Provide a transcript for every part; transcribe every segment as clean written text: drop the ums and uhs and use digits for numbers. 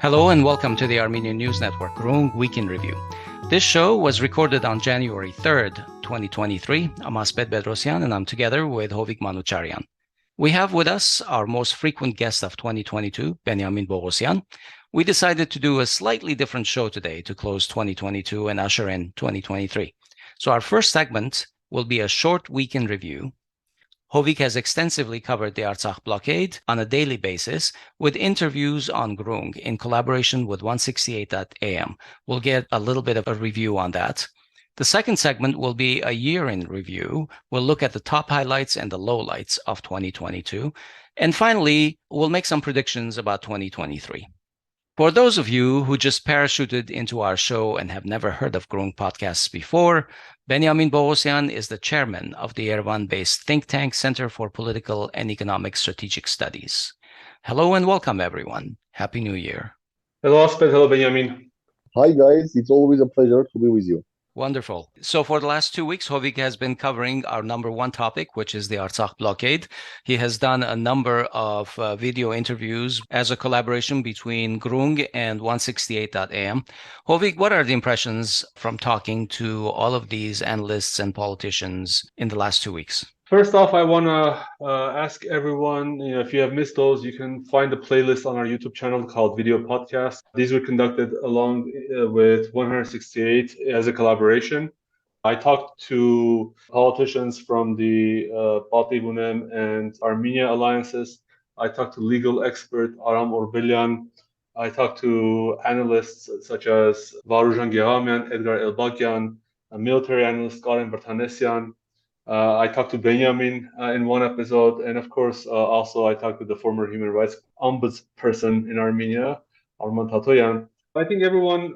Hello and welcome to the Armenian News Network Groong Week in Review. This show was recorded on January 3rd, 2023. I'm Asbed Bedrossian and I'm together with Hovik Manucharyan. We have with us our most frequent guest of 2022, Benyamin Poghosyan. We decided to do a slightly different show today to close 2022 and usher in 2023. So our first segment will be a short week in review. Hovik has extensively covered the Artsakh Blockade on a daily basis with interviews on Groong in collaboration with 168.am. We'll get a little bit of a review on that. The second segment will be a year in review. We'll look at the top highlights and the lowlights of 2022. And finally, we'll make some predictions about 2023. For those of you who just parachuted into our show and have never heard of Groong podcasts before, Benyamin Poghosyan is the chairman of the Yerevan-based think tank Center for Political and Economic Strategic Studies. Hello and welcome, everyone. Happy New Year. Hello, Asbed. Hello, Benyamin. Hi, guys. It's always a pleasure to be with you. Wonderful. So for the last 2 weeks, Hovik has been covering our number one topic, which is the Artsakh Blockade. He has done a number of video interviews as a collaboration between Groong and 168.am. Hovik, what are the impressions from talking to all of these analysts and politicians in the last 2 weeks? First off, I want to ask everyone, if you have missed those, you can find a playlist on our YouTube channel called Video Podcast. These were conducted along with 168 as a collaboration. I talked to politicians from the Balti Bunem and Armenia alliances. I talked to legal expert Armen Grigoryan. I talked to analysts such as Varujan Gehamian, Edgar Elbakyan, a military analyst Armen Grigoryan. I talked to Benyamin in one episode, and of course, also I talked to the former human rights ombudsperson in Armenia, Armen Grigoryan. I think everyone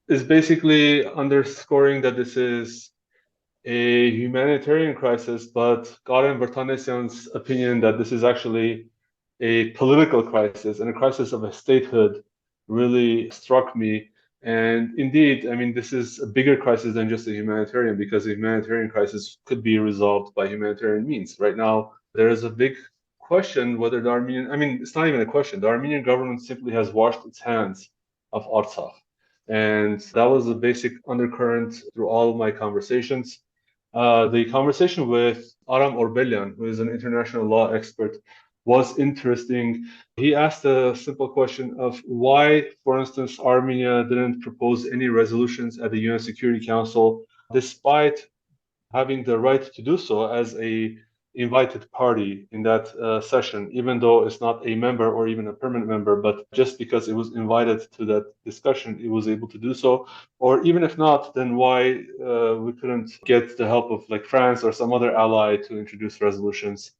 is basically underscoring that this is a humanitarian crisis, but Armen Grigoryan's opinion that this is actually a political crisis and a crisis of a statehood really struck me. And indeed, I mean, this is a bigger crisis than just a humanitarian, because a humanitarian crisis could be resolved by humanitarian means. Right now, there is a big question whether the it's not even a question. The Armenian government simply has washed its hands of Artsakh. And that was the basic undercurrent through all of my conversations. The conversation with Armen Grigoryan, who is an international law expert, was interesting. He asked a simple question of why, for instance, Armenia didn't propose any resolutions at the UN Security Council, despite having the right to do so as a invited party in that session, even though it's not a member or even a permanent member, but just because it was invited to that discussion, it was able to do so. Or even if not, then why we couldn't get the help of like France or some other ally to introduce resolutions.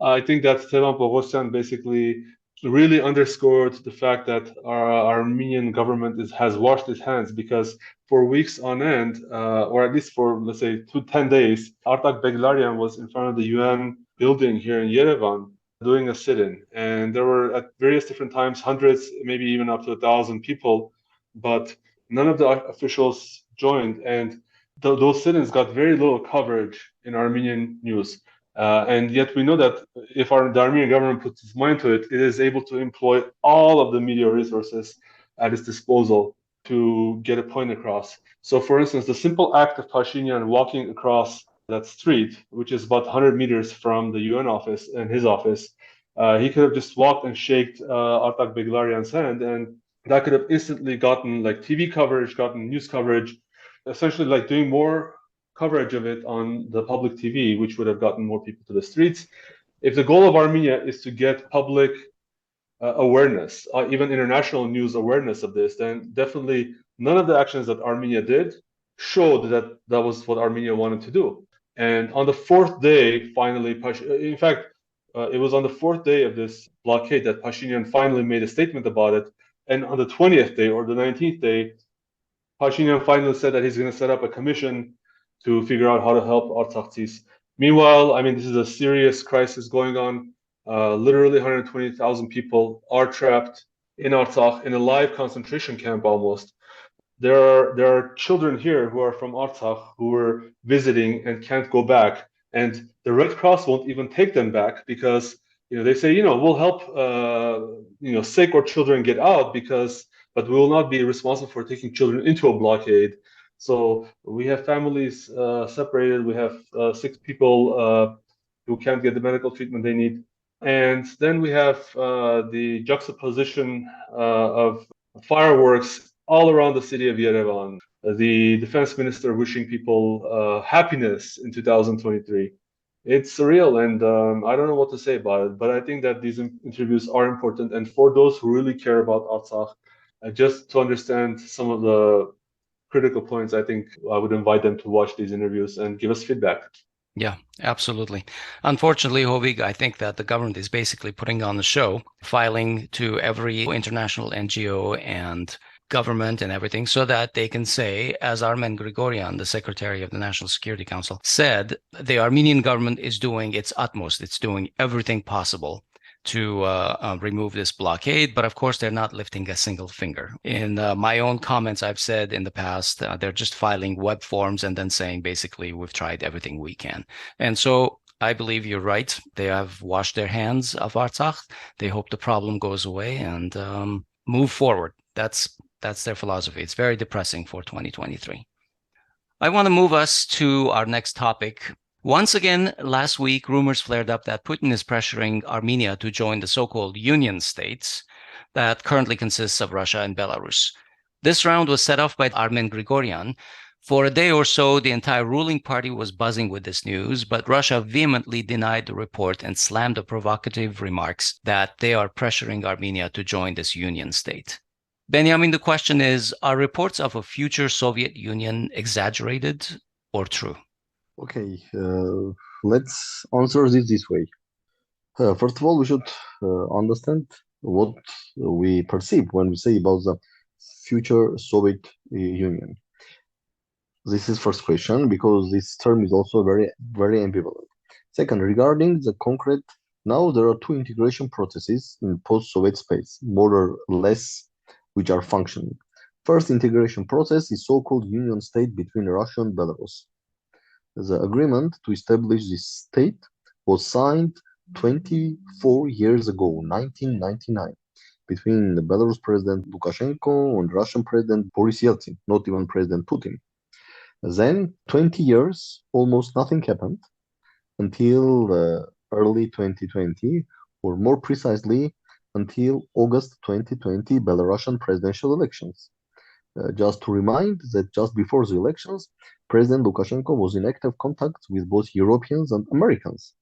I think that Benyamin Poghosyan basically really underscored the fact that our Armenian government has washed its hands, because for weeks on end, or at least for, let's say, 10 days, Artsakh Blockade was in front of the UN building here in Yerevan doing a sit-in. And there were at various different times hundreds, maybe even up to 1,000 people, but none of the officials joined. And those sit-ins got very little coverage in Armenian news. And yet we know that if the Armenian government puts its mind to it, it is able to employ all of the media resources at its disposal to get a point across. So, for instance, the simple act of Pashinyan walking across that street, which is about 100 meters from the UN office and his office, he could have just walked and shaked Artsakh Blokade's hand, and that could have instantly gotten like TV coverage, gotten news coverage, essentially like doing more coverage of it on the public TV, which would have gotten more people to the streets. If the goal of Armenia is to get public awareness, even international news awareness of this, then definitely none of the actions that Armenia did showed that that was what Armenia wanted to do. And on the fourth day, finally, in fact, it was on the fourth day of this blockade that Pashinyan finally made a statement about it. And on the 20th day or the 19th day, Pashinyan finally said that he's going to set up a commission to figure out how to help Artsakhis. Meanwhile, I mean, this is a serious crisis going on. Literally 120,000 people are trapped in Artsakh in a live concentration camp almost. There are children here who are from Artsakh who were visiting and can't go back. And the Red Cross won't even take them back because They say, we'll help, sick or children get out but we will not be responsible for taking children into a blockade. So we have families separated. We have sick people who can't get the medical treatment they need. And then we have the juxtaposition of fireworks all around the city of Yerevan. The defense minister wishing people happiness in 2023. It's surreal, and I don't know what to say about it, but I think that these interviews are important. And for those who really care about Artsakh, just to understand some of the critical points, I think I would invite them to watch these interviews and give us feedback. Yeah, absolutely. Unfortunately, Hovik, I think that the government is basically putting on the show, filing to every international NGO and government and everything so that they can say, as Armen Grigoryan, the Secretary of the National Security Council, said, the Armenian government is doing its utmost. It's doing everything possible to remove this blockade. But of course, they're not lifting a single finger. In my own comments, I've said in the past, they're just filing web forms and then saying, basically, we've tried everything we can. And so I believe you're right. They have washed their hands of Artsakh. They hope the problem goes away and move forward. That's their philosophy. It's very depressing for 2023. I want to move us to our next topic. Once again, last week, rumors flared up that Putin is pressuring Armenia to join the so-called Union states that currently consists of Russia and Belarus. This round was set off by Armen Grigoryan. For a day or so, the entire ruling party was buzzing with this news, but Russia vehemently denied the report and slammed the provocative remarks that they are pressuring Armenia to join this Union state. Benjamin, the question is, are reports of a future Soviet Union exaggerated or true? Okay, let's answer this way. First of all, we should understand what we perceive when we say about the future Soviet Union. This is first question, because this term is also very, very ambivalent. Second, regarding the concrete, now there are two integration processes in post-Soviet space, more or less, which are functioning. First integration process is so-called union state between Russia and Belarus. The agreement to establish this state was signed 24 years ago, 1999, between the Belarus President Lukashenko and Russian President Boris Yeltsin, not even President Putin. Then, 20 years, almost nothing happened until early 2020, or more precisely, until August 2020 Belarusian presidential elections. Just to remind that just before the elections, President Lukashenko was in active contact with both Europeans and Americans.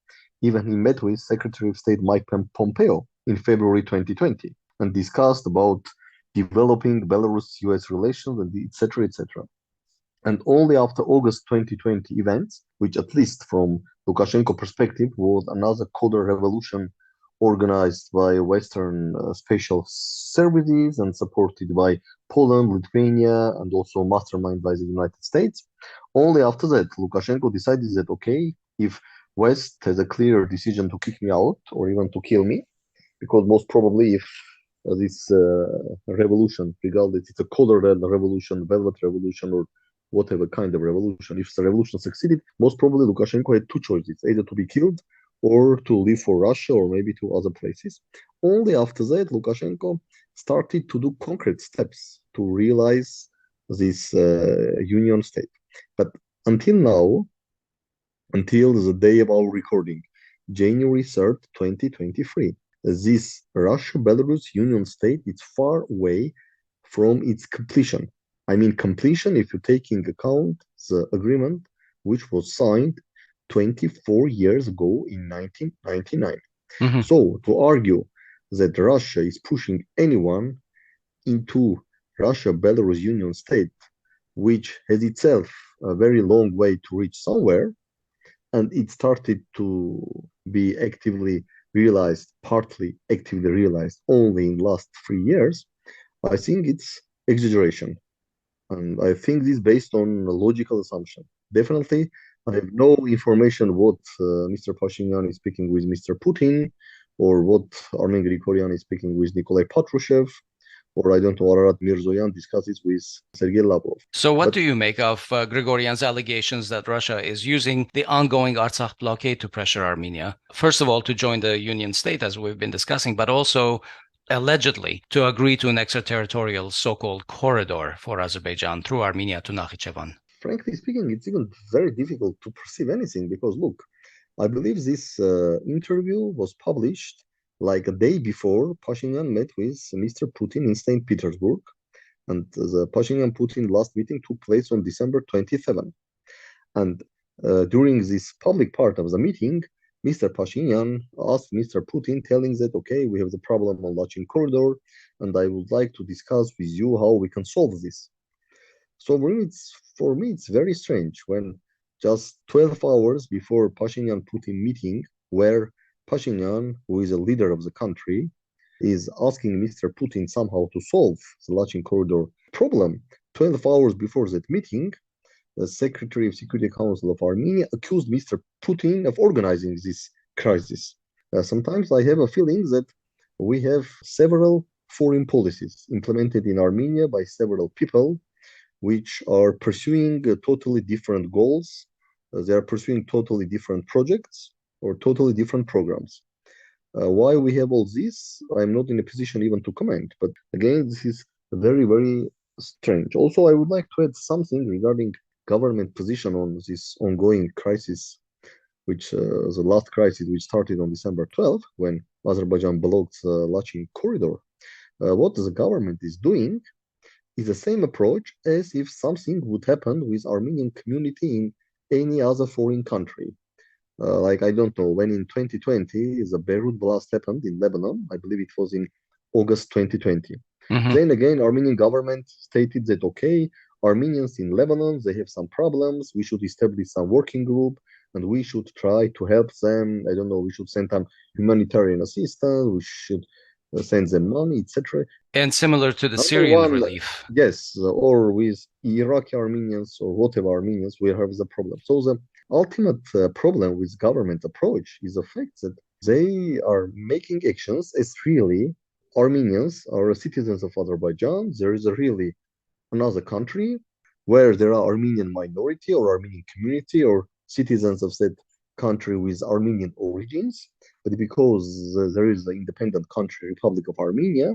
Even he met with Secretary of State Mike Pompeo in February 2020 and discussed about developing Belarus-US relations, and etc., etc. And only after August 2020 events, which at least from Lukashenko perspective was another Coder revolution organized by Western special services and supported by Poland, Lithuania, and also masterminded by the United States. Only after that, Lukashenko decided that, okay, if West has a clear decision to kick me out or even to kill me, because most probably if this revolution, regardless it's a color revolution, velvet revolution, or whatever kind of revolution, if the revolution succeeded, most probably Lukashenko had two choices, either to be killed or to leave for Russia or maybe to other places. Only after that, Lukashenko started to do concrete steps to realize this union state. But until now, until the day of our recording, January 3rd, 2023, this Russia-Belarus union state is far away from its completion. I mean completion if you take into account the agreement which was signed 24 years ago in 1999. Mm-hmm. So to argue that Russia is pushing anyone into Russia-Belarus union state, which has itself a very long way to reach somewhere, and it started to be actively realized, partly actively realized only in the last 3 years, I think it's exaggeration. And I think this is based on a logical assumption. Definitely, I have no information what Mr. Pashinyan is speaking with Mr. Putin, or what Armen Grigoryan is speaking with Nikolai Patrushev, or I don't know, Ararat Mirzoyan discusses with Sergei Lavrov. So what But do you make of Grigoryan's allegations that Russia is using the ongoing Artsakh blockade to pressure Armenia, first of all, to join the Union state, as we've been discussing, but also allegedly to agree to an extraterritorial so-called corridor for Azerbaijan through Armenia to Nakhichevan? frankly speaking, it's even very difficult to perceive anything because, look, I believe this interview was published like a day before Pashinyan met with Mr. Putin in St. Petersburg. And the Pashinyan-Putin last meeting took place on December 27. And during this public part of the meeting, Mr. Pashinyan asked Mr. Putin, telling that, okay, we have the problem on Lachin corridor, and I would like to discuss with you how we can solve this. So for me, it's very strange when just 12 hours before Pashinyan-Putin meeting, where Pashinyan, who is a leader of the country, is asking Mr. Putin somehow to solve the Lachin corridor problem. 12 hours before that meeting, the Secretary of Security Council of Armenia accused Mr. Putin of organizing this crisis. Sometimes I have a feeling that we have several foreign policies implemented in Armenia by several people which are pursuing totally different goals. They are pursuing totally different projects or totally different programs. Why we have all this, I'm not in a position even to comment. But again, this is very, very strange. Also, I would like to add something regarding government position on this ongoing crisis, which the last crisis which started on December 12th, when Azerbaijan blocked the Lachin corridor. What the government is doing is the same approach as if something would happen with Armenian community in any other foreign country. Like, I don't know, when in 2020, the Beirut blast happened in Lebanon, I believe it was in August 2020. Mm-hmm. Then again, Armenian government stated that, okay, Armenians in Lebanon, they have some problems, we should establish some working group, and we should try to help them. I don't know, we should send them humanitarian assistance, we should send them money, etc. And similar to the Number Syrian one, relief. yes, or with Iraqi Armenians or whatever Armenians, we have the problem. So the ultimate problem with government approach is the fact that they are making actions as really Armenians are citizens of Azerbaijan. There is a really another country where there are Armenian minority or Armenian community or citizens of that country with Armenian origins. But because there is the independent country, Republic of Armenia,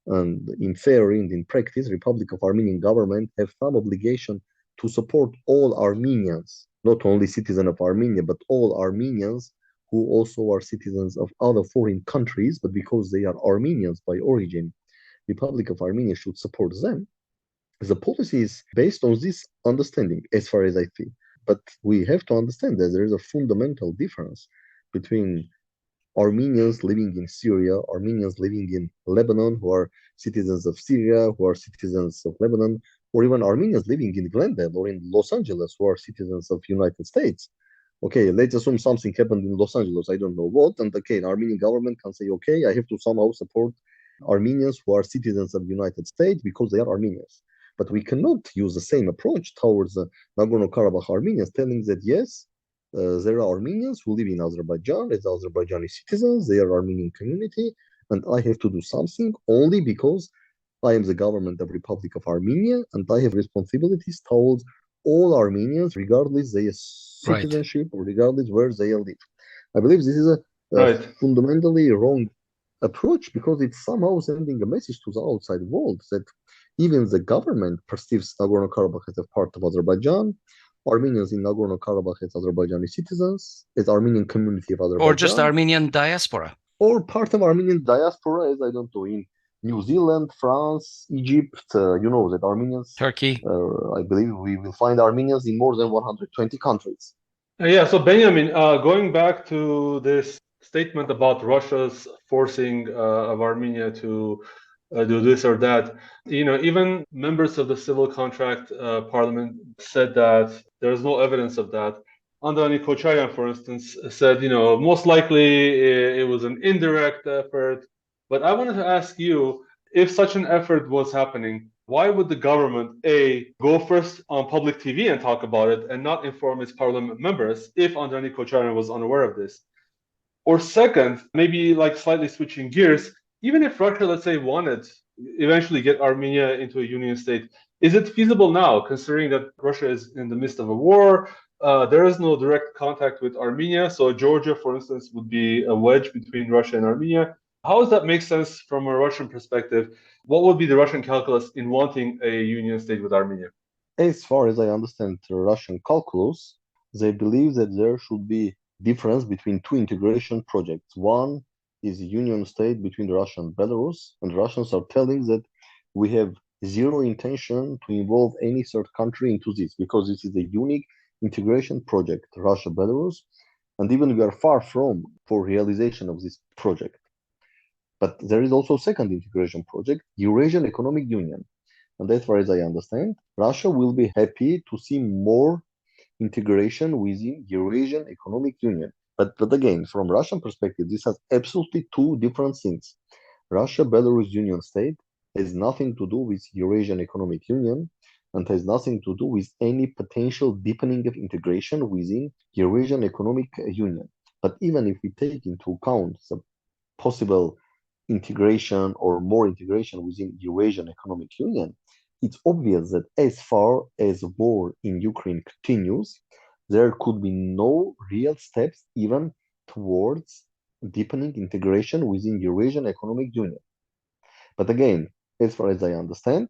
and in theory and in practice, Republic of Armenian government have some obligation to support all Armenians, not only citizens of Armenia, but all Armenians who also are citizens of other foreign countries, but because they are Armenians by origin, Republic of Armenia should support them. The policy is based on this understanding, as far as I see. But we have to understand that there is a fundamental difference between Armenians living in Syria, Armenians living in Lebanon, who are citizens of Syria, who are citizens of Lebanon, or even Armenians living in Glendale or in Los Angeles, who are citizens of United States. Okay, let's assume something happened in Los Angeles, I don't know what, and okay, an Armenian government can say, okay, I have to somehow support Armenians who are citizens of the United States because they are Armenians. But we cannot use the same approach towards the Nagorno-Karabakh Armenians, telling that yes, there are Armenians who live in Azerbaijan as Azerbaijani citizens, they are Armenian community, and I have to do something only because I am the government of Republic of Armenia, and I have responsibilities towards all Armenians, regardless their citizenship or regardless where they live. I believe this is a fundamentally wrong approach because it's somehow sending a message to the outside world that even the government perceives Nagorno-Karabakh as a part of Azerbaijan, Armenians in Nagorno-Karabakh as Azerbaijani citizens, as Armenian community of Azerbaijan. Or just Armenian diaspora. Or part of Armenian diaspora, as I don't know, in New Zealand, France, Egypt, you know that Armenians... Turkey. I believe we will find Armenians in more than 120 countries. Yeah, so Benjamin, going back to this statement about Russia's forcing of Armenia to do this or that, even members of the civil contract parliament said that there's no evidence of that. Benyamin Poghosyan, for instance, said, most likely it was an indirect effort. But I wanted to ask you, if such an effort was happening, why would the government, A, go first on public TV and talk about it and not inform its parliament members if Benyamin Poghosyan was unaware of this? Or second, maybe like slightly switching gears, even if Russia, let's say, wanted eventually get Armenia into a union state. Is it feasible now, considering that Russia is in the midst of a war? There is no direct contact with Armenia, so Georgia, for instance, would be a wedge between Russia and Armenia. How does that make sense from a Russian perspective? What would be the Russian calculus in wanting a union state with Armenia? As far as I understand the Russian calculus, they believe that there should be difference between two integration projects. One is a union state between Russia and Belarus, and Russians are telling that we have zero intention to involve any third country into this because this is a unique integration project, Russia-Belarus, and even we are far from for realization of this project. But there is also a second integration project, Eurasian Economic Union. And as far as I understand, Russia will be happy to see more integration within Eurasian Economic Union. But again, from Russian perspective, this has absolutely two different things. Russia-Belarus Union State has nothing to do with Eurasian Economic Union and has nothing to do with any potential deepening of integration within Eurasian Economic Union. But even if we take into account the possible integration or more integration within Eurasian Economic Union, it's obvious that as far as war in Ukraine continues, there could be no real steps even towards deepening integration within Eurasian Economic Union. But again, as far as I understand,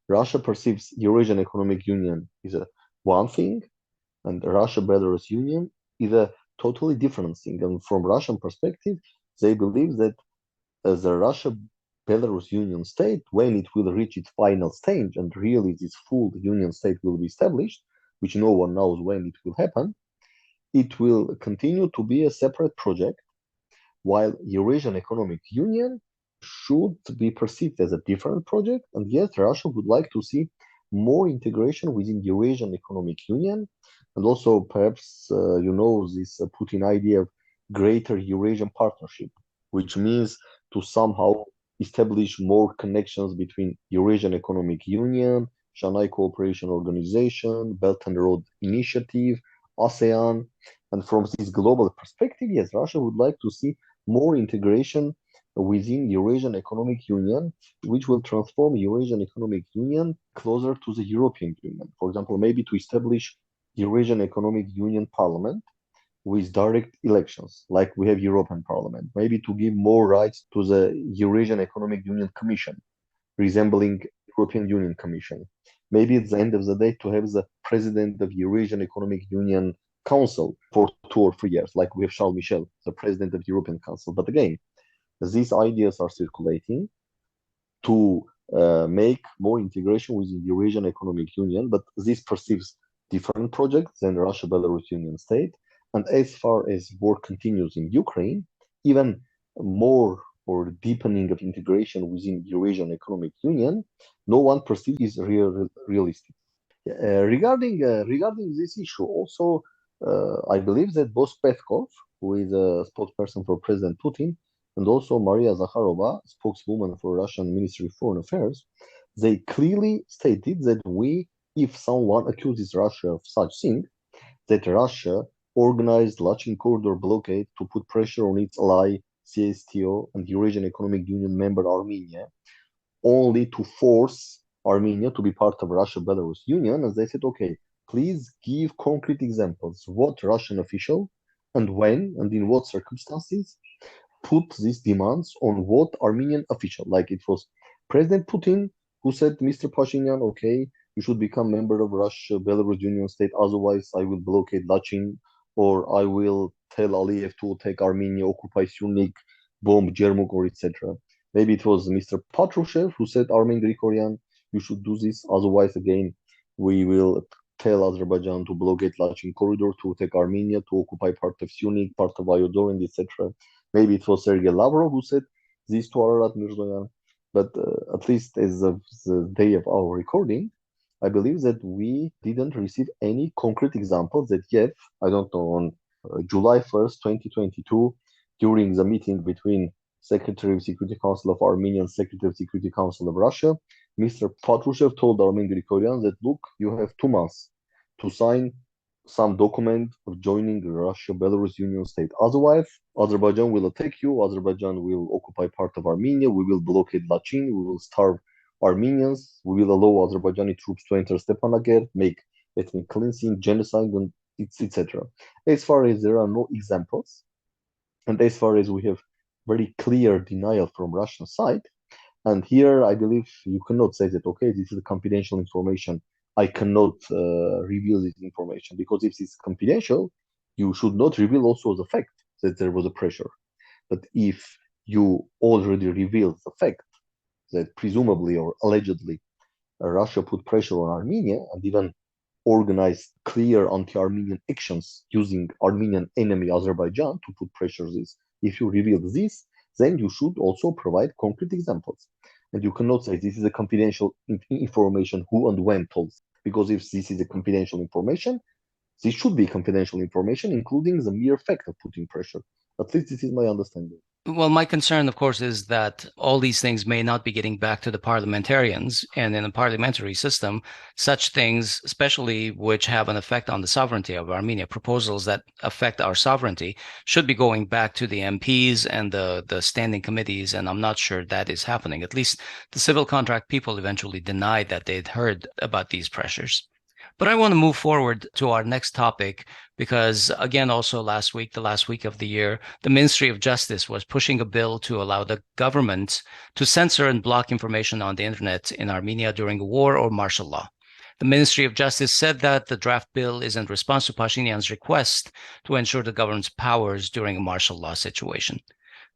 Russia perceives Eurasian Economic Union is a one thing, and Russia-Belarus Union is a totally different thing. And from Russian perspective, they believe that as the Russia-Belarus Union state, when it will reach its final stage and really this full union state will be established, which no one knows when it will happen, it will continue to be a separate project, while Eurasian Economic Union should be perceived as a different project. And yes, Russia would like to see more integration within Eurasian Economic Union, and also perhaps, this Putin idea of greater Eurasian partnership, which means to somehow establish more connections between Eurasian Economic Union, Shanghai Cooperation Organization, Belt and Road Initiative, ASEAN. And from this global perspective, yes, Russia would like to see more integration within Eurasian Economic Union, which will transform Eurasian Economic Union closer to the European Union. For example, maybe to establish Eurasian Economic Union Parliament with direct elections, like we have European Parliament, maybe to give more rights to the Eurasian Economic Union Commission, resembling European Union Commission. Maybe at the end of the day, to have the president of Eurasian Economic Union Council for 2 or 3 years, like we have Charles Michel, the president of the European Council. But again, these ideas are circulating to make more integration within the Eurasian Economic Union, but this perceives different projects than Russia-Belarus Union State. And as far as war continues in Ukraine, even more or deepening of integration within Eurasian Economic Union, no one perceives is realistic. Regarding this issue, also, I believe that both Peskov, who is a spokesperson for President Putin, and also Maria Zakharova, spokeswoman for Russian Ministry of Foreign Affairs, they clearly stated that if someone accuses Russia of such thing, that Russia organized Lachin corridor blockade to put pressure on its ally CSTO and Eurasian Economic Union member Armenia, only to force Armenia to be part of Russia-Belarus Union. And they said, okay, please give concrete examples what Russian official and when and in what circumstances put these demands on what Armenian official, like it was President Putin who said, Mr. Pashinyan, okay, you should become member of Russia-Belarus Union State, otherwise I will blockade Lachin, or I will tell Aliyev to take Armenia, occupy Syunik, bomb Jermuk, or etc. Maybe it was Mr. Patrushev who said, Armen Grigoryan, you should do this, otherwise again, we will tell Azerbaijan to blockade Lachin corridor, to take Armenia, to occupy part of Syunik, part of Ayodor, etc. Maybe it was Sergei Lavrov who said this to Ararat Mirzoyan. But at least as of the day of our recording, I believe that we didn't receive any concrete examples that yet, I don't know, on July 1st, 2022, during the meeting between Secretary of Security Council of Armenia and Secretary of Security Council of Russia, Mr. Patrushev told Armen Grigoryan that, look, you have 2 months to sign some document of joining the Russia-Belarus Union state. Otherwise, Azerbaijan will attack you. Azerbaijan will occupy part of Armenia. We will blockade Lachin. We will starve Armenians. We will allow Azerbaijani troops to enter Stepanaker, make ethnic cleansing, genocide, and etc. As far as there are no examples, and as far as we have very clear denial from Russian side, and here I believe you cannot say that, okay, this is confidential information. I cannot reveal this information, because if it's confidential, you should not reveal also the fact that there was a pressure. But if you already revealed the fact that presumably or allegedly Russia put pressure on Armenia and even organized clear anti-Armenian actions using Armenian enemy Azerbaijan to put pressure on this. If you reveal this, then you should also provide concrete examples. And you cannot say this is a confidential information, who and when told. Because if this is a confidential information, this should be confidential information, including the mere fact of putting pressure. At least this is my understanding. Well, my concern, of course, is that all these things may not be getting back to the parliamentarians. And in a parliamentary system, such things, especially which have an effect on the sovereignty of Armenia, proposals that affect our sovereignty, should be going back to the MPs and the standing committees. And I'm not sure that is happening. At least the civil contract people eventually denied that they'd heard about these pressures. But I want to move forward to our next topic because, again, also the last week of the year, the Ministry of Justice was pushing a bill to allow the government to censor and block information on the internet in Armenia during a war or martial law. The Ministry of Justice said that the draft bill is in response to Pashinyan's request to ensure the government's powers during a martial law situation.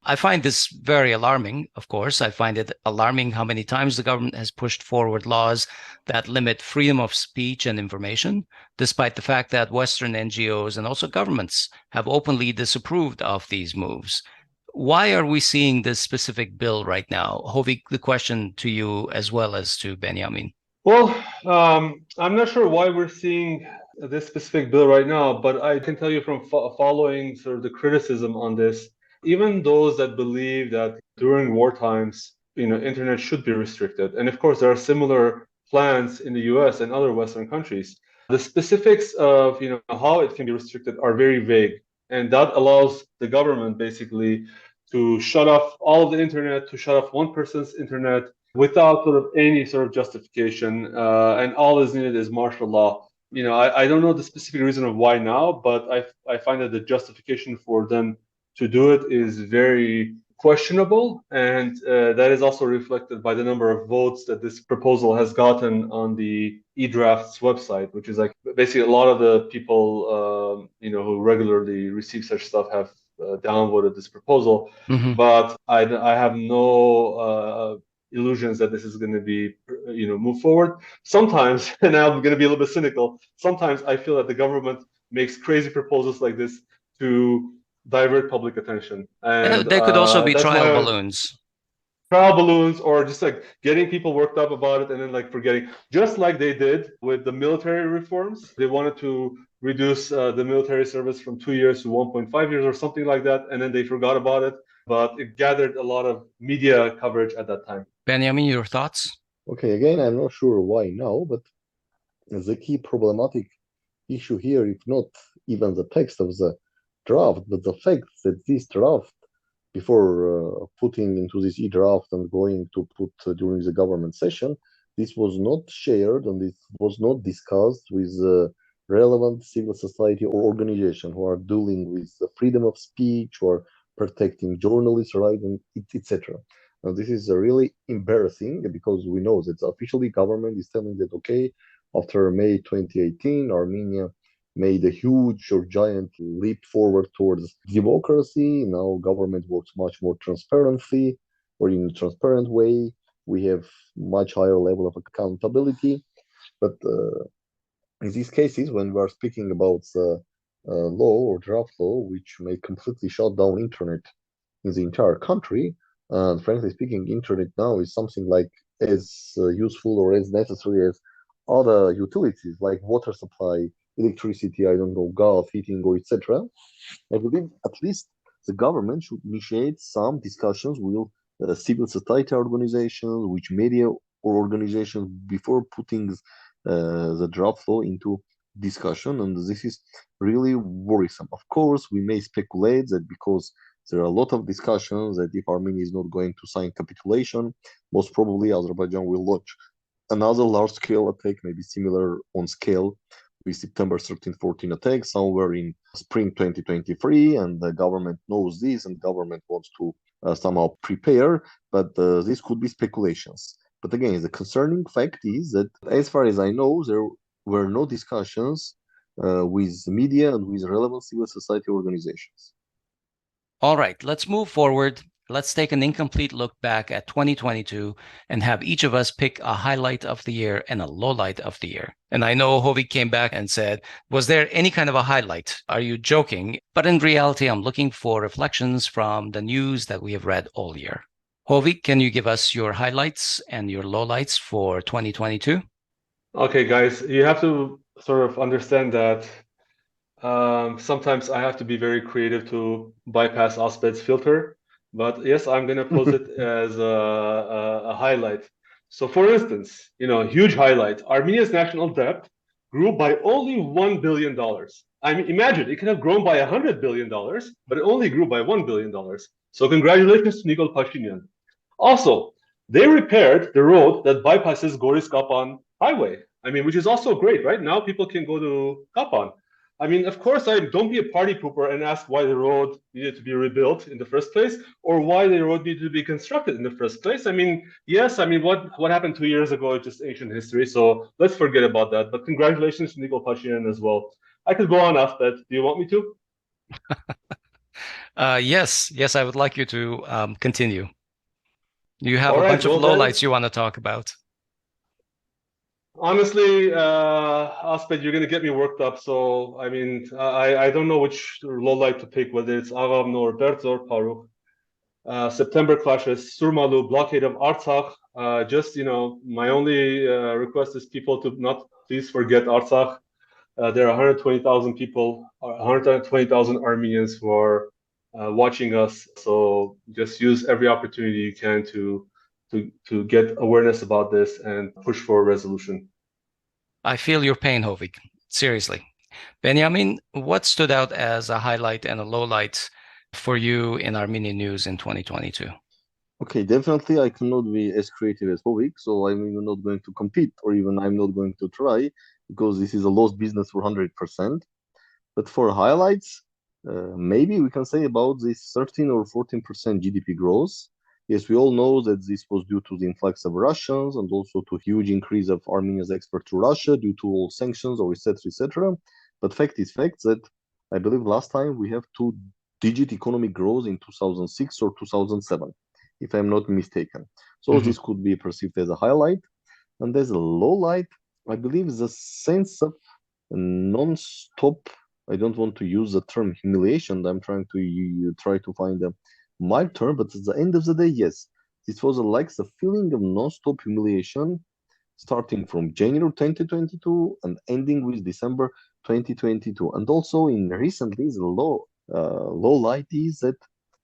I find this very alarming, of course. I find it alarming how many times the government has pushed forward laws that limit freedom of speech and information, despite the fact that Western NGOs and also governments have openly disapproved of these moves. Why are we seeing this specific bill right now? Hovik, the question to you as well as to Benyamin. Well, I'm not sure why we're seeing this specific bill right now, but I can tell you from following sort of the criticism on this, even those that believe that during war times, internet should be restricted. And of course, there are similar plans in the US and other Western countries. The specifics of, how it can be restricted are very vague. And that allows the government basically to shut off all of the internet, to shut off one person's internet, without sort of any sort of justification, and all is needed is martial law. I don't know the specific reason of why now, but I find that the justification for them to do it is very questionable, and that is also reflected by the number of votes that this proposal has gotten on the eDrafts website, which is like basically a lot of the people who regularly receive such stuff have downvoted this proposal. Mm-hmm. But I have no illusions that this is going to be, move forward. Sometimes, and I'm going to be a little bit cynical, sometimes I feel that the government makes crazy proposals like this to divert public attention. And They could also be that's trial why balloons. trial balloons, or just like getting people worked up about it and then like forgetting, just like they did with the military reforms. They wanted to reduce the military service from 2 years to 1.5 years or something like that, and then they forgot about it. But it gathered a lot of media coverage at that time. Benjamin, your thoughts? Okay, again, I'm not sure why now, but the key problematic issue here, if not even the text of the draft, but the fact that this draft, before putting into this e-draft and going to put during the government session, this was not shared and it was not discussed with relevant civil society or organization who are dealing with the freedom of speech or protecting journalists' rights, and etc. Now, this is really embarrassing because we know that officially government is telling that, okay, after May 2018, Armenia made a huge or giant leap forward towards democracy. Now government works much more transparently or in a transparent way. We have much higher level of accountability. But in these cases, when we are speaking about law or draft law, which may completely shut down internet in the entire country, and frankly speaking, internet now is something like as useful or as necessary as other utilities like water supply, electricity, I don't know, gas, heating, or etc. I believe at least the government should initiate some discussions with civil society organizations, which media or organizations before putting the draft law into discussion, and this is really worrisome. Of course, we may speculate that because there are a lot of discussions that if Armenia is not going to sign capitulation, most probably Azerbaijan will launch another large-scale attack, maybe similar on scale with September 13-14 attack somewhere in spring 2023, and the government knows this, and government wants to somehow prepare, but this could be speculations. But again, the concerning fact is that, as far as I know, there were no discussions with media and with relevant civil society organizations. All right, let's move forward. Let's take an incomplete look back at 2022 and have each of us pick a highlight of the year and a lowlight of the year. And I know Hovik came back and said, was there any kind of a highlight? Are you joking? But in reality, I'm looking for reflections from the news that we have read all year. Hovik, can you give us your highlights and your lowlights for 2022? Okay, guys, you have to sort of understand that sometimes I have to be very creative to bypass Asbed's filter. But yes, I'm going to pose it as a highlight. So for instance, huge highlight, Armenia's national debt grew by only $1 billion. I mean, imagine it could have grown by $100 billion, but it only grew by $1 billion. So congratulations to Nikol Pashinyan. Also, they repaired the road that bypasses Goris-Kapan highway. I mean, which is also great, right? Now people can go to Kapan. I mean, of course, don't be a party pooper and ask why the road needed to be rebuilt in the first place, or why the road needed to be constructed in the first place. I mean, yes, I mean, what happened 2 years ago is just ancient history, so let's forget about that. But congratulations to Nikol Pashinyan as well. I could go on, Asbed. Do you want me to? Yes, I would like you to continue. You have All a right, bunch of well then, lowlights you want to talk about. honestly, Asbed, you're gonna get me worked up. So I mean, I don't know which lowlight to pick, whether it's Agamno or Bertz or Paruk. September clashes, Surmalu, blockade of Artsakh. Just my only request is people to not please forget Artsakh. There are 120,000 people, 120,000 Armenians who are watching us. So just use every opportunity you can to get awareness about this and push for a resolution. I feel your pain, Hovik. Seriously. Benyamin, what stood out as a highlight and a lowlight for you in Armenian news in 2022? Okay, definitely I cannot be as creative as Hovik, so I'm even not going to compete, or even I'm not going to try, because this is a lost business for 100%. But for highlights, maybe we can say about this 13 or 14% GDP growth. Yes, we all know that this was due to the influx of Russians and also to huge increase of Armenia's export to Russia due to all sanctions or etc. etc. But fact is fact that I believe last time we have two-digit economic growth in 2006 or 2007, if I'm not mistaken. So this could be perceived as a highlight. And as a low light, I believe the sense of non-stop, I don't want to use the term humiliation. I'm trying to try to find a mild term, but at the end of the day, yes, this was like the feeling of non-stop humiliation starting from January 2022 and ending with December 2022. And also in recently, the low light is that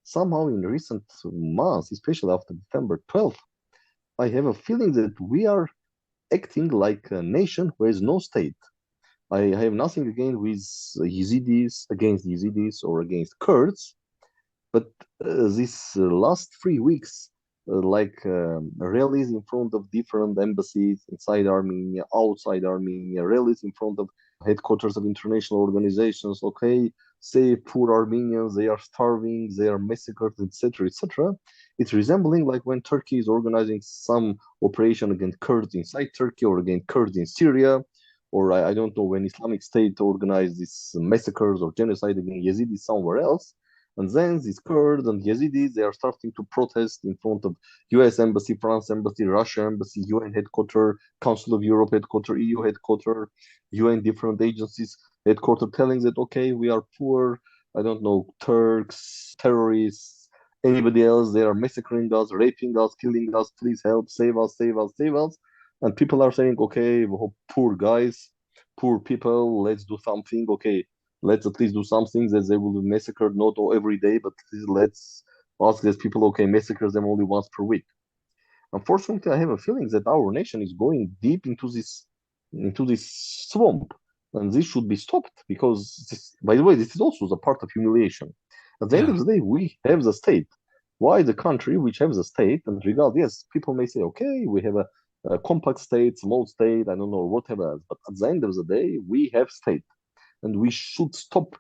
somehow in recent months, especially after December 12th, I have a feeling that we are acting like a nation who has no state. I have nothing against Yazidis or against Kurds, but these last 3 weeks, rallies in front of different embassies inside Armenia, outside Armenia, rallies in front of headquarters of international organizations. Okay, say poor Armenians, they are starving, they are massacred, etc., etc. It's resembling like when Turkey is organizing some operation against Kurds inside Turkey or against Kurds in Syria, or I don't know, when Islamic State organized these massacres or genocide against Yazidis somewhere else. And then these Kurds and Yazidis, they are starting to protest in front of US Embassy, France Embassy, Russia Embassy, UN headquarters, Council of Europe headquarters, EU headquarters, UN different agencies headquarters, telling that, okay, we are poor, I don't know, Turks, terrorists, anybody else, they are massacring us, raping us, killing us, please help, save us, save us, save us. And people are saying, okay, poor guys, poor people, let's do something. Okay, let's at least do something that they will be massacred not every day, but let's ask these people, okay, massacre them only once per week. Unfortunately, I have a feeling that our nation is going deep into this swamp. And this should be stopped because, this, by the way, this is also the part of humiliation. At the end Yeah. of the day, we have the state. Why the country which has the state and regard, yes, people may say, okay, we have a compact state, small state, I don't know, whatever. But at the end of the day, we have state. And we should stop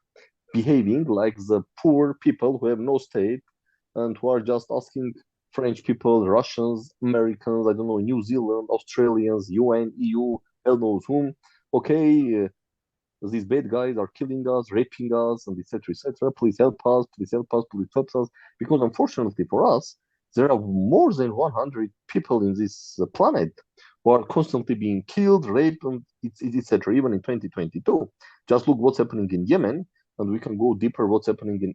behaving like the poor people who have no state and who are just asking French people, Russians, Americans, I don't know, New Zealand, Australians, UN, EU, hell knows whom. Okay, these bad guys are killing us, raping us, and etc., etc. Please help us, please help us, please help us. Because unfortunately for us, there are more than 100 people in this planet who are constantly being killed, raped, and etc. Even in 2022, just look what's happening in Yemen, and we can go deeper what's happening in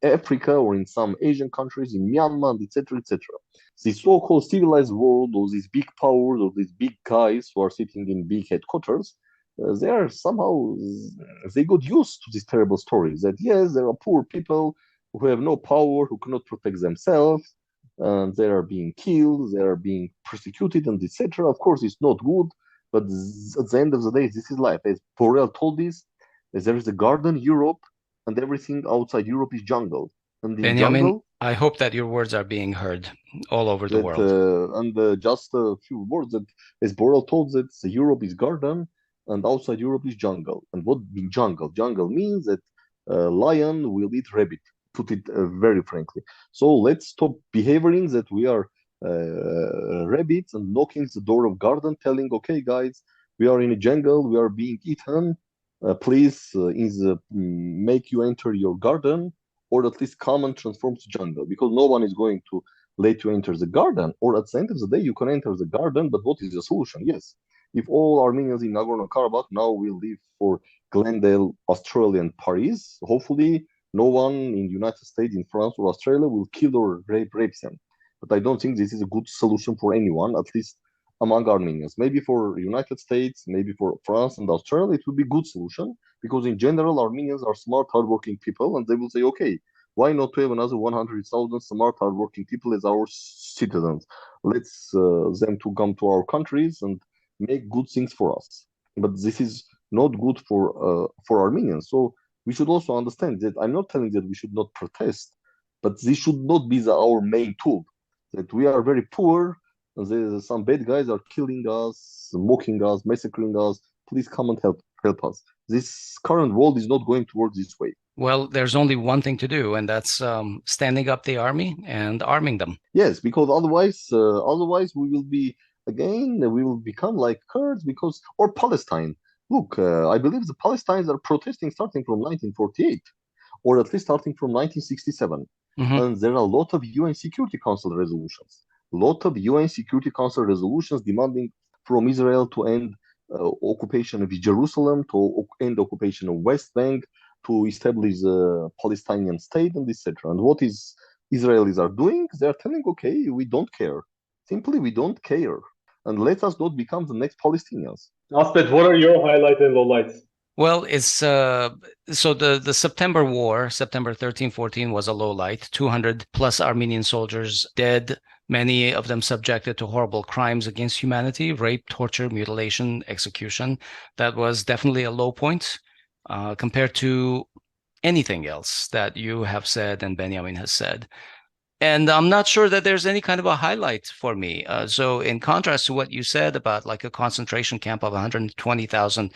Africa or in some Asian countries, in Myanmar, etc., etc. The so-called civilized world, or these big powers, or these big guys who are sitting in big headquarters, they are somehow they got used to these terrible stories that yes, there are poor people who have no power, who cannot protect themselves, and they are being killed, they are being persecuted, and etc. Of course, it's not good, but at the end of the day, this is life. As Borrell told this, there is a garden Europe, and everything outside Europe is jungle, and in Benjamin, jungle I hope that your words are being heard all over the that world. just a few words that as Borrell told that Europe is garden and outside Europe is jungle. And what means jungle? Jungle means that lion will eat rabbit. Put it very frankly. So let's stop behaving that we are rabbits and knocking the door of garden, telling, okay, guys, we are in a jungle, we are being eaten. Please, make you enter your garden, or at least come and transform to jungle, because no one is going to let you enter the garden. Or at the end of the day, you can enter the garden, but what is the solution? Yes, if all Armenians in Nagorno-Karabakh now will live for Glendale, Australia, and Paris, hopefully no one in United States, in France, or Australia will kill or rape them. But I don't think this is a good solution for anyone, at least among Armenians. Maybe for United States, maybe for France and Australia, it would be a good solution because in general, Armenians are smart, hardworking people, and they will say, okay, why not to have another 100,000 smart, hardworking people as our citizens? Let's them to come to our countries and make good things for us. But this is not good for Armenians. So we should also understand that I'm not telling that we should not protest, but this should not be our main tool. That we are very poor, and some bad guys are killing us, mocking us, massacring us. Please come and help us. This current world is not going to work this way. Well, there's only one thing to do, and that's standing up the army and arming them. Yes, because otherwise we will be again. We will become like Kurds or Palestine. Look, I believe the Palestinians are protesting starting from 1948, or at least starting from 1967, and there are a lot of UN Security Council resolutions. Demanding from Israel to end occupation of Jerusalem, to end occupation of West Bank, to establish a Palestinian state, and etc. And what is Israelis are doing? They are telling, okay, we don't care. Simply, we don't care, and let us not become the next Palestinians. Asbed, what are your highlights and lowlights? Well, it's so the September war, September 13, 14 was a low light. 200 plus Armenian soldiers dead, many of them subjected to horrible crimes against humanity, rape, torture, mutilation, execution. That was definitely a low point compared to anything else that you have said and Benjamin has said. And I'm not sure that there's any kind of a highlight for me. So in contrast to what you said about like a concentration camp of 120,000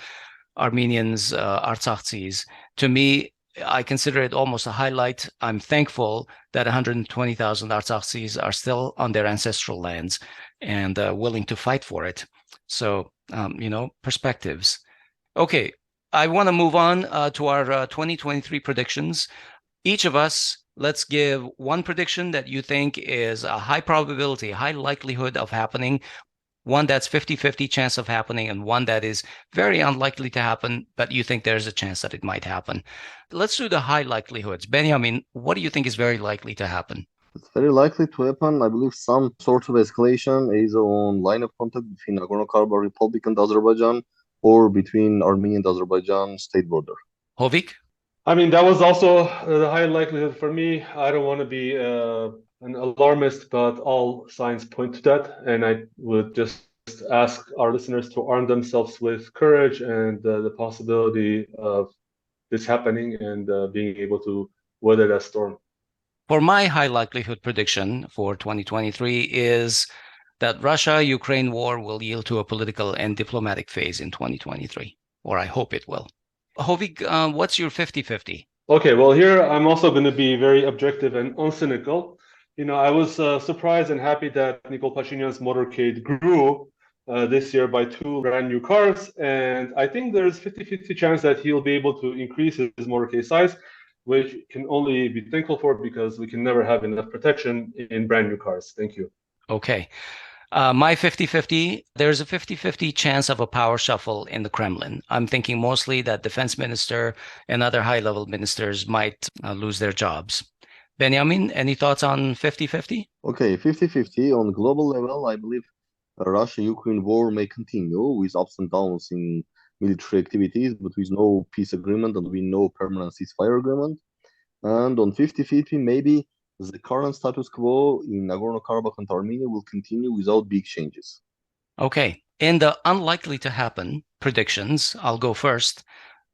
Armenians, Artsakhtsis, to me, I consider it almost a highlight. I'm thankful that 120,000 Artsakhtsis are still on their ancestral lands and willing to fight for it. So, perspectives. Okay, I want to move on to our 2023 predictions. Each of us, let's give one prediction that you think is a high probability, high likelihood of happening, one that's 50-50 chance of happening, and one that is very unlikely to happen, but you think there's a chance that it might happen. Let's do the high likelihoods. Benjamin, what do you think is very likely to happen? It's very likely to happen. I believe some sort of escalation is on line of contact between Nagorno-Karabakh Republic and Azerbaijan, or between Armenia and Azerbaijan state border. Hovik? I mean, that was also the high likelihood for me. I don't want to be an alarmist, but all signs point to that. And I would just ask our listeners to arm themselves with courage and the possibility of this happening and being able to weather that storm. For my high likelihood prediction for 2023 is that Russia-Ukraine war will yield to a political and diplomatic phase in 2023, or I hope it will. Hovik, what's your 50-50? Okay, well, here I'm also going to be very objective and uncynical. I was surprised and happy that Nikol Pashinyan's motorcade grew this year by 2 brand new cars. And I think there's 50-50 chance that he'll be able to increase his motorcade size, which can only be thankful for because we can never have enough protection in brand new cars. Thank you. Okay. My 50-50, there's a 50-50 chance of a power shuffle in the Kremlin. I'm thinking mostly that defense minister and other high-level ministers might lose their jobs. Benyamin, any thoughts on 50-50? Okay, 50-50 on global level, I believe Russia-Ukraine war may continue with ups and downs in military activities, but with no peace agreement and with no permanent ceasefire agreement. And on 50-50, maybe the current status quo in Nagorno-Karabakh and Armenia will continue without big changes. Okay. In the unlikely to happen predictions, I'll go first.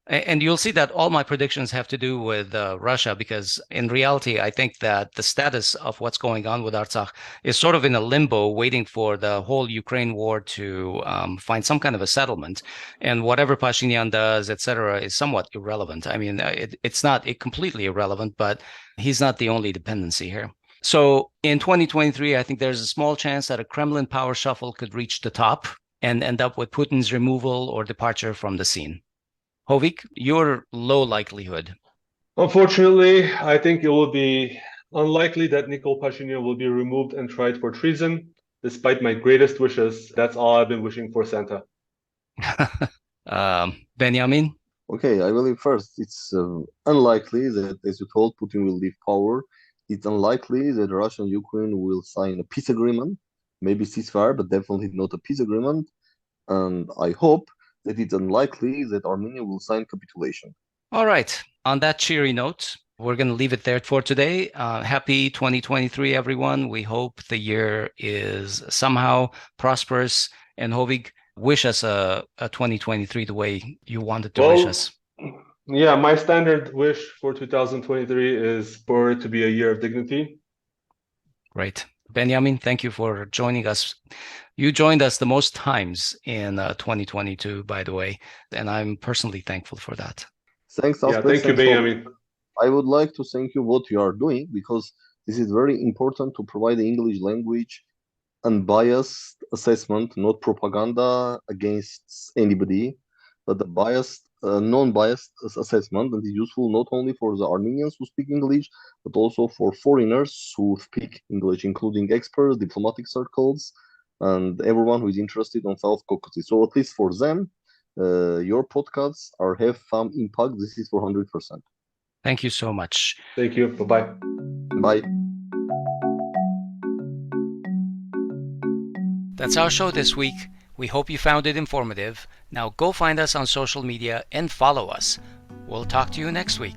And you'll see that all my predictions have to do with Russia, because in reality, I think that the status of what's going on with Artsakh is sort of in a limbo, waiting for the whole Ukraine war to find some kind of a settlement. And whatever Pashinyan does, etc., is somewhat irrelevant. I mean, it's not completely irrelevant, but he's not the only dependency here. So in 2023, I think there's a small chance that a Kremlin power shuffle could reach the top and end up with Putin's removal or departure from the scene. Hovik, your low likelihood. Unfortunately, I think it will be unlikely that Nikol Pashinyan will be removed and tried for treason. Despite my greatest wishes, that's all I've been wishing for Santa. Benyamin? Okay, I believe first it's unlikely that, as you told, Putin will leave power. It's unlikely that Russia and Ukraine will sign a peace agreement, maybe ceasefire, but definitely not a peace agreement. And I hope that it's unlikely that Armenia will sign capitulation. All right. On that cheery note, we're going to leave it there for today. Happy 2023, everyone. We hope the year is somehow prosperous. And Hovik, wish us a 2023 the way you wanted to wish us. Yeah, my standard wish for 2023 is for it to be a year of dignity. Great. Benyamin, thank you for joining us. You joined us the most times in 2022, by the way, and I'm personally thankful for that. Thanks, Yeah, thank you, Benjamin. I would like to thank you what you are doing, because this is very important to provide the English language unbiased assessment, not propaganda against anybody, but the non-biased assessment, and is useful not only for the Armenians who speak English, but also for foreigners who speak English, including experts, diplomatic circles, and everyone who is interested on South Caucasus. So at least for them, your podcasts have some impact. This is 100%. Thank you so much. Thank you. Bye-bye. Bye. That's our show this week. We hope you found it informative. Now go find us on social media and follow us. We'll talk to you next week.